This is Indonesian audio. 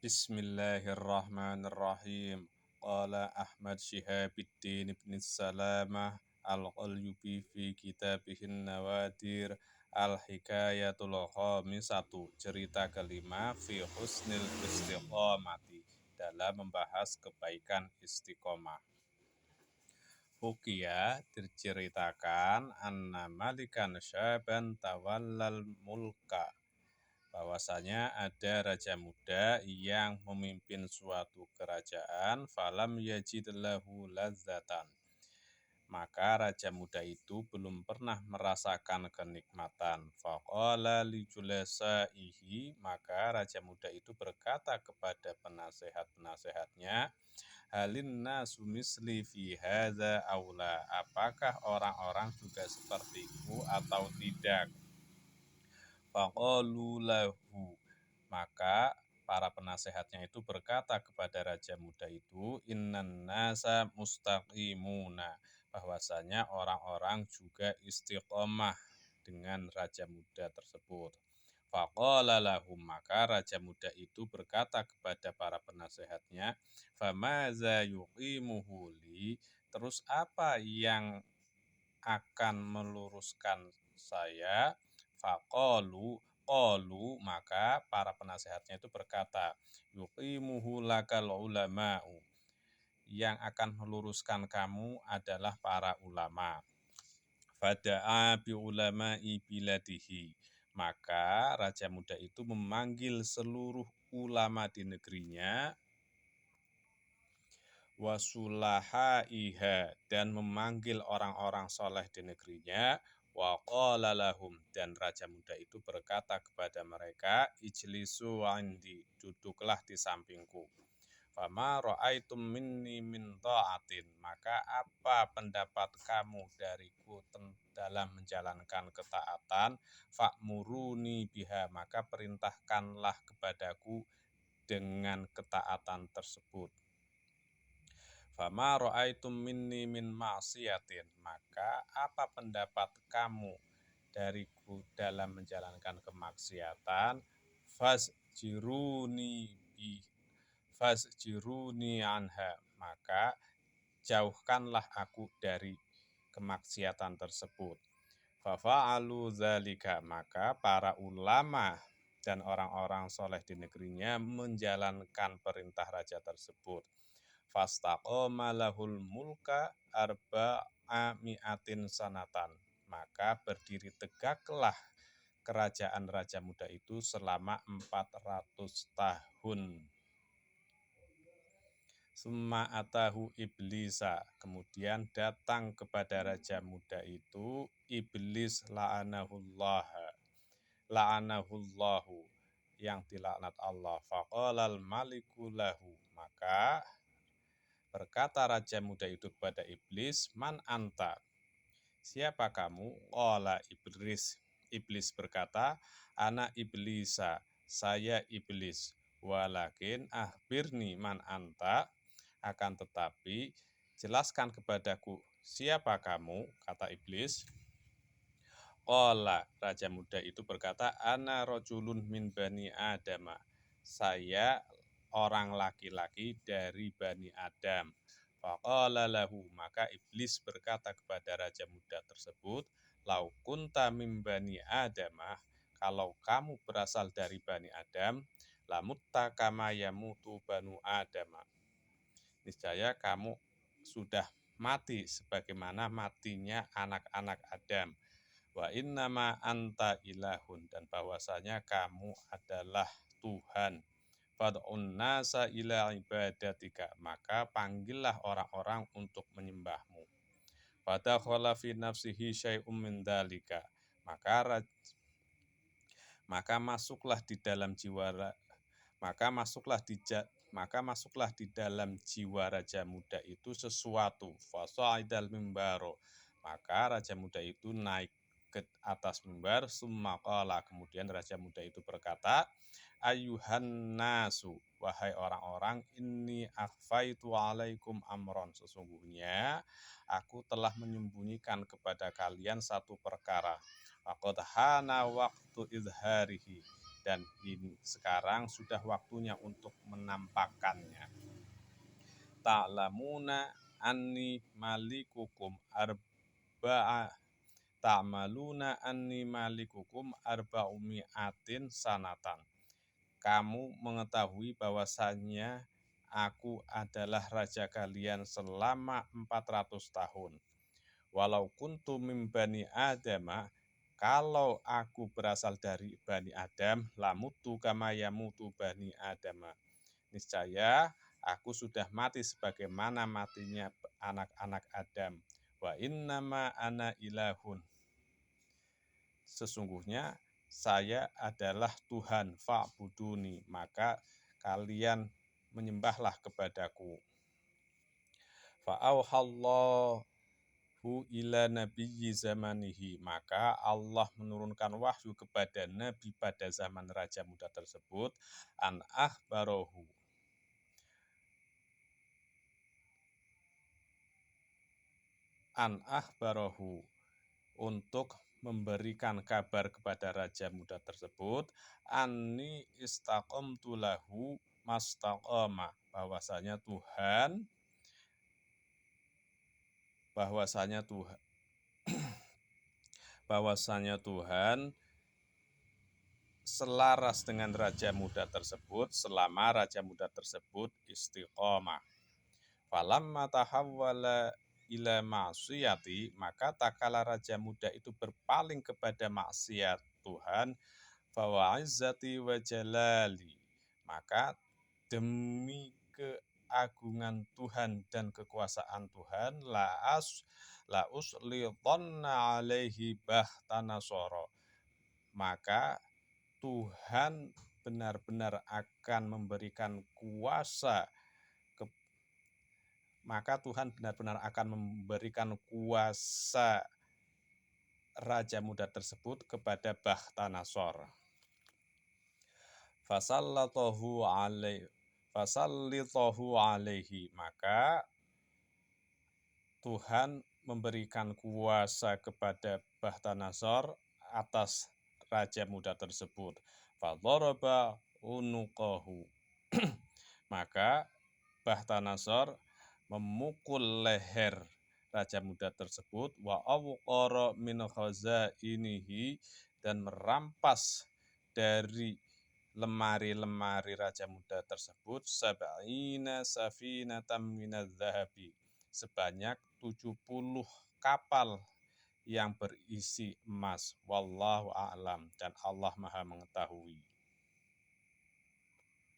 Bismillahirrahmanirrahim. Qala Ahmad Syihabuddin ibn Salamah Al-Qalyubi fi kitabihin Nawadir Al-Hikayatul Khamisatu, cerita kelima fi husnil istiqomati, dalam membahas kebaikan istiqomah. Hukia diceritakan anna malikan syaban tawallal mulka, bahwasanya ada raja muda yang memimpin suatu kerajaan, falam yajid lahu ladzatan, maka raja muda itu belum pernah merasakan kenikmatan. Faqala li julasaihi, maka raja muda itu berkata kepada penasehat-penasehatnya, halin nasu misli fi hadza aula, apakah orang-orang juga sepertiku atau tidak? Faqalu lahu, maka para penasehatnya itu berkata kepada raja muda itu, innan nasa mustaqimuna, bahwasanya orang-orang juga istiqomah dengan raja muda tersebut. Faqala lahum, maka raja muda itu berkata kepada para penasehatnya, famaza yuqimuhu li, terus apa yang akan meluruskan saya? Faqalu, maka para penasehatnya itu berkata, yuqimuhu lakal ulama'u, yang akan meluruskan kamu adalah para ulama. Fada'a bi ulama'i biladihi, maka raja muda itu memanggil seluruh ulama di negerinya, wasulahaiha, dan memanggil orang-orang soleh di negerinya, wa qala lahum, dan raja muda itu berkata kepada mereka, ijlisu indi, duduklah di sampingku. Fama ra'aitum minni min ta'atin, maka apa pendapat kamu dariku dalam menjalankan ketaatan? Fa'muruni biha, maka perintahkanlah kepadaku dengan ketaatan tersebut. Fama ra'aitum minni min ma'siyatin, maka apa pendapat kamu dariku dalam menjalankan kemaksiatan? Fasjiruni anha, maka jauhkanlah aku dari kemaksiatan tersebut. Fafa'alu dzalika, maka para ulama dan orang-orang soleh di negerinya menjalankan perintah raja tersebut. Fastaqoma lahul mulka arba'a mi'atin sanatan, maka berdiri tegaklah kerajaan raja muda itu selama 400 tahun. Summa atahu iblisa, kemudian datang kepada raja muda itu iblis la'anahullahu, yang dilaknat Allah. Faqalal maliku lahu, maka berkata raja muda itu kepada iblis, man anta, siapa kamu? Qala iblis berkata, ana iblisa, saya iblis. Walakin akhbirni man anta, akan tetapi jelaskan kepadaku siapa kamu, kata iblis. Qala, raja muda itu berkata, ana rajulun min bani adama, saya orang laki-laki dari Bani Adam. Faqala lahu, maka iblis berkata kepada raja muda tersebut, lau kunta min Bani Adamah, kalau kamu berasal dari Bani Adam, lamutta kama yamutu banu Adamah, niscaya kamu sudah mati sebagaimana matinya anak-anak Adam. Wa innama anta ilahun, dan bahwasanya kamu adalah Tuhan. Fad'un nasa ila ibadatika, maka panggillah orang-orang untuk menyembahmu. Fadakhala fi nafsihi syai'um min dalika, maka masuklah di dalam jiwa raja muda itu sesuatu. Fasa'idal mimbaro, maka raja muda itu naik ke atas mimbar. Summa qala, kemudian raja muda itu berkata, ayuhan nasu, wahai orang-orang, inni akhfaitu alaikum amron, sesungguhnya aku telah menyembunyikan kepada kalian satu perkara. Faqad hana waqtu izharihi, dan ini sekarang sudah waktunya untuk menampakkannya. Ta'lamuna anni malikukum arba'a ta'maluna anni malikukum arba'umi'atin sanatan. Kamu mengetahui bahwasannya aku adalah raja kalian selama 400 tahun. Walau kuntu min bani Adama, kalau aku berasal dari Bani Adam, lamutu kama yamutu Bani Adama. Niscaya aku sudah mati sebagaimana matinya anak-anak Adam. Wa innama ana ilahun. Sesungguhnya saya adalah Tuhan, fa'buduni, maka kalian menyembahlah kepadaku. Fa'auhallahu ila nabiyyi zamanihi, maka Allah menurunkan wahyu kepada nabi pada zaman raja muda tersebut, an akhbarohu untuk memberikan kabar kepada raja muda tersebut, anni istaqamtu lahu mastaqama, bahwasanya Tuhan selaras dengan raja muda tersebut selama raja muda tersebut istiqomah. Falamma tahawwala ila ma'siyati, maka takala raja muda itu berpaling kepada maksiat Tuhan, fawa'izzati wa jalali, maka demi keagungan Tuhan dan kekuasaan Tuhan, la uslidhanna alaihi bahtanasara, maka Tuhan benar-benar akan memberikan kuasa raja muda tersebut kepada Bahtanasor. Fasallitahu alaihi, maka Tuhan memberikan kuasa kepada Bahtanasor atas raja muda tersebut. Fadharaba unuqahu, maka Bahtanasor memukul leher raja muda tersebut, wa awqara min khazainihi, dan merampas dari lemari-lemari raja muda tersebut sab'ina safinatan minadz zahabi, sebanyak 70 kapal yang berisi emas. Wallahu a'lam, dan Allah Maha mengetahui.